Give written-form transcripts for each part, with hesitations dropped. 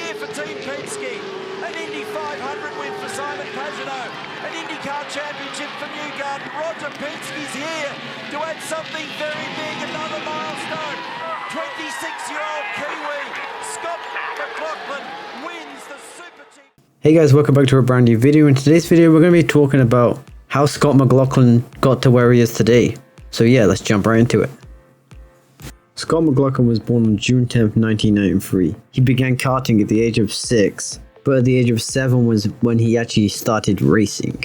here for Team Penske. An Indy 500 win for Simon Pagenaud. An IndyCar championship for Newgarden. Roger Penske's here to add something very big, another milestone. 26-year-old Kiwi Scott McLaughlin wins the Super Team. Hey guys, welcome back to a brand new video. In today's video, we're going to be talking about how Scott McLaughlin got to where he is today. So yeah, let's jump right into it. Scott McLaughlin was born on June 10th, 1993. He began karting at the age of 6, but at the age of 7 was when he actually started racing.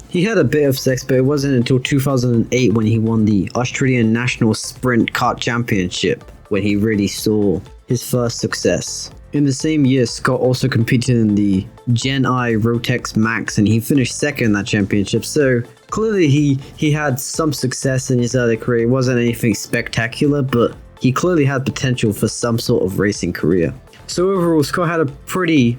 He had a bit of sex, but it wasn't until 2008 when he won the Australian National Sprint Kart Championship when he really saw his first success. In the same year, Scott also competed in the Gen I Rotex Max and he finished second in that championship, so clearly he had some success in his early career. It wasn't anything spectacular, but he clearly had potential for some sort of racing career. So overall, Scott had a pretty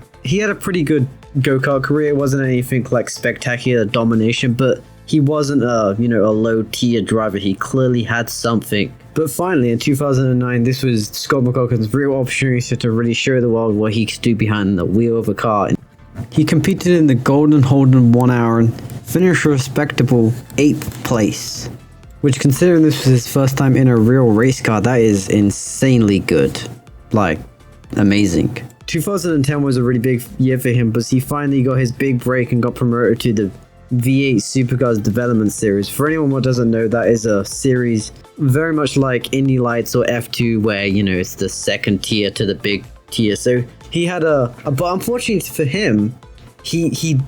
good go-kart career. It wasn't anything like spectacular domination, but he wasn't a low tier driver. He clearly had something. But finally, in 2009, this was Scott McLaughlin's real opportunity to really show the world what he could do behind the wheel of a car. He competed in the Golden Holden 1 hour and finished a respectable 8th place. Which, considering this was his first time in a real race car, that is insanely good. Like, amazing. 2010 was a really big year for him, but he finally got his big break and got promoted to the V8 Supercars development series. For anyone who doesn't know, that is a series very much like Indy Lights or F2, where it's the second tier to the big tier. So he had but unfortunately for him, he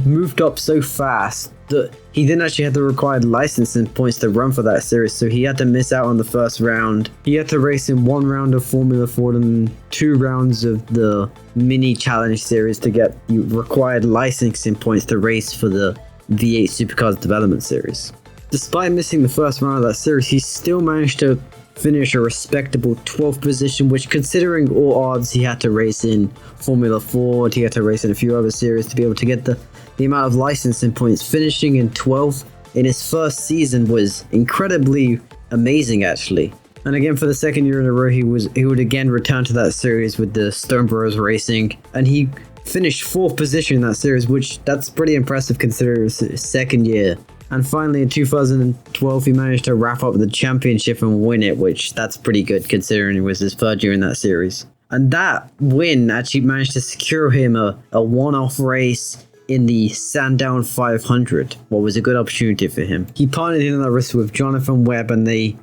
moved up so fast that he didn't actually have the required licensing points to run for that series, so he had to miss out on the first round. He had to race in 1 round of Formula Ford and 2 rounds of the mini challenge series to get the required licensing points to race for the V8 Supercars development series. Despite missing the first round of that series, he still managed to finish a respectable 12th position, which, considering all odds, he had to race in Formula Ford, he had to race in a few other series to be able to get the amount of licensing points. Finishing in 12th in his first season was incredibly amazing, actually. And again, for the second year in a row, he would again return to that series with the Stone Bros Racing, and he finished 4th position in that series, which that's pretty impressive considering it's his second year. And finally, in 2012, he managed to wrap up the championship and win it, which that's pretty good considering it was his third year in that series. And that win actually managed to secure him a one-off race in the Sandown 500, what was a good opportunity for him. He partnered in that race with Jonathan Webb, and he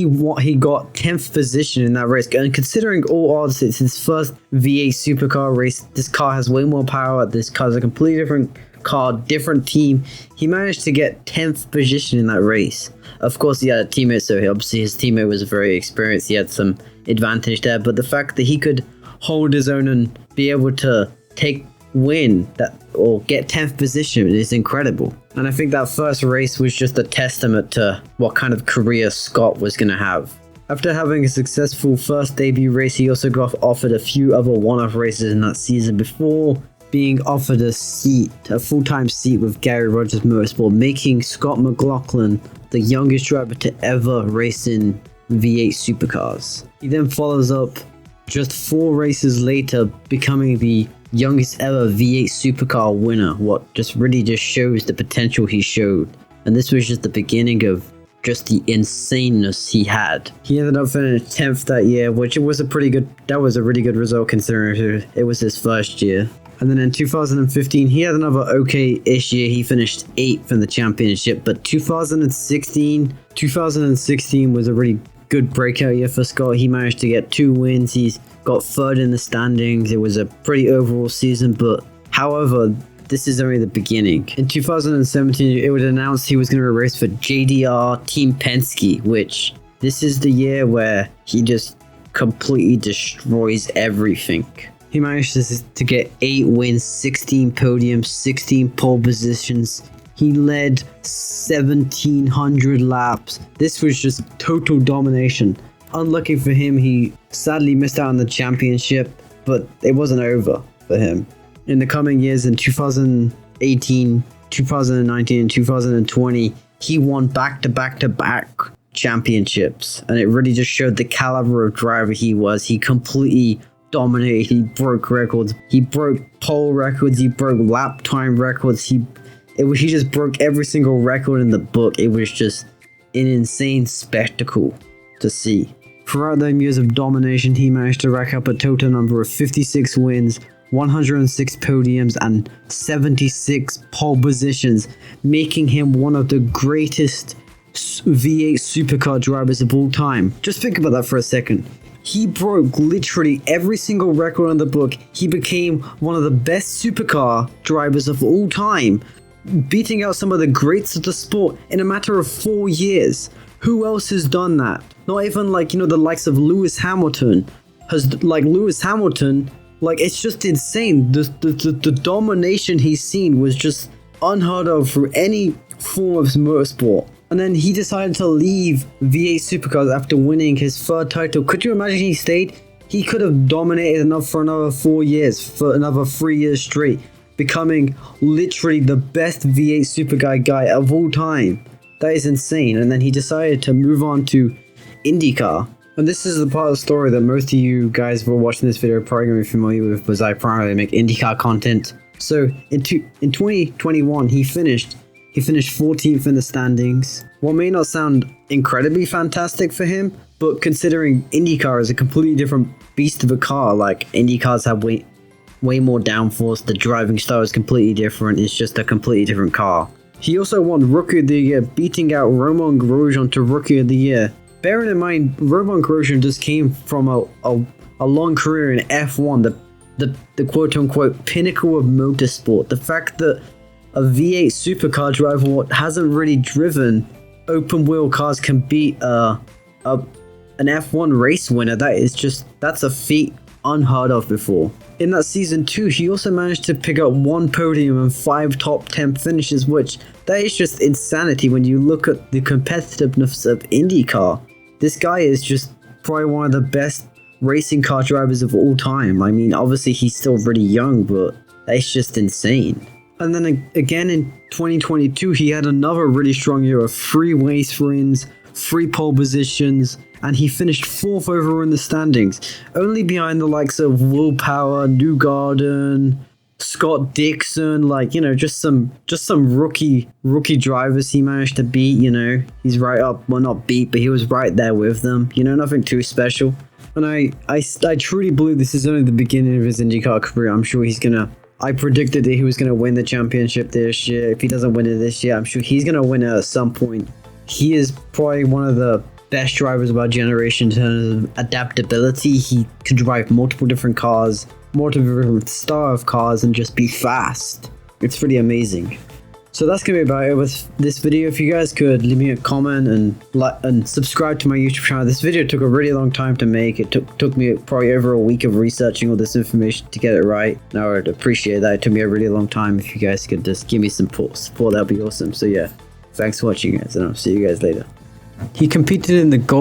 got 10th position in that race. And considering all odds, it's his first V8 supercar race. This car has way more power. This car is a completely different car, different team. He managed to get 10th position in that race. Of course, he had a teammate, so obviously his teammate was very experienced. He had some advantage there, but the fact that he could hold his own and be able to win that or get 10th position is incredible. And I think that first race was just a testament to what kind of career Scott was going to have. After having a successful first debut race, he also got offered a few other one-off races in that season before being offered a full-time seat with Gary Rogers Motorsport, making Scott McLaughlin the youngest driver to ever race in V8 supercars. He then follows up just 4 races later, becoming the youngest ever V8 supercar winner, what just shows the potential he showed. And this was just the beginning of just the insaneness he had. He ended up finishing 10th that year, which was a really good result considering it was his first year. And then in 2015, he had another okay-ish year. He finished 8th in the championship, but 2016 was a really good breakout year for Scott. He managed to get 2 wins. He's got 3rd in the standings. It was a pretty overall season, but however, this is only the beginning. In 2017, it was announced he was going to race for JDR Team Penske, which this is the year where he just completely destroys everything. He managed to get 8 wins, 16 podiums, 16 pole positions. He led 1,700 laps. This was just total domination. Unlucky for him, he sadly missed out on the championship, but it wasn't over for him. In the coming years, in 2018, 2019, and 2020, he won back-to-back championships, and it really just showed the caliber of driver he was. He completely dominated. He broke records. He broke pole records. He broke lap time records. He just broke every single record in the book. It was just an insane spectacle to see. Throughout them years of domination, he managed to rack up a total number of 56 wins, 106 podiums, and 76 pole positions, making him one of the greatest V8 supercar drivers of all time. Just think about that for a second. He broke literally every single record in the book. He became one of the best supercar drivers of all time, beating out some of the greats of the sport in a matter of 4 years. Who else has done that? Not even the likes of Lewis Hamilton. It's just insane. The domination he's seen was just unheard of for any form of motorsport. And then he decided to leave V8 Supercars after winning his third title. Could you imagine he stayed? He could have dominated enough for another 4 years, for another 3 years straight, becoming literally the best V8 Supercar guy of all time. That is insane. And then he decided to move on to IndyCar. And this is the part of the story that most of you guys who are watching this video are probably going to be familiar with, because I primarily make IndyCar content. So in 2021, he finished 14th in the standings. What may not sound incredibly fantastic for him, but considering IndyCar is a completely different beast of a car, like IndyCars have way more downforce, the driving style is completely different, it's just a completely different car. He also won Rookie of the Year, beating out Romain Grosjean to Rookie of the Year. Bearing in mind, Romain Grosjean just came from a long career in F1, the quote-unquote pinnacle of motorsport. The fact that a V8 supercar driver what hasn't really driven open wheel cars can beat an F1 race winner, that's a feat unheard of before. In that season too, he also managed to pick up 1 podium and 5 top 10 finishes, which that is just insanity when you look at the competitiveness of IndyCar. This guy is just probably one of the best racing car drivers of all time. I mean, obviously he's still really young, but that's just insane. And then again in 2022, he had another really strong year of 3 race wins, 3 pole positions, and he finished 4th overall in the standings, only behind the likes of Will Power, Newgarden, Scott Dixon, just some rookie drivers he managed to beat. He's right up, well, not beat, but he was right there with them. Nothing too special. And I truly believe this is only the beginning of his IndyCar career. I'm sure I predicted that he was going to win the championship this year. If he doesn't win it this year, I'm sure he's going to win it at some point. He is probably one of the best drivers of our generation in terms of adaptability. He can drive multiple different cars, multiple different style of cars, and just be fast. It's pretty amazing. So that's gonna be about it with this video. If you guys could leave me a comment and subscribe to my YouTube channel. This video took a really long time to make. It took me probably over a week of researching all this information to get it right. And I would appreciate that. It took me a really long time. If you guys could just give me some support, that'd be awesome. So yeah, thanks for watching, guys, and I'll see you guys later. He competed in the gold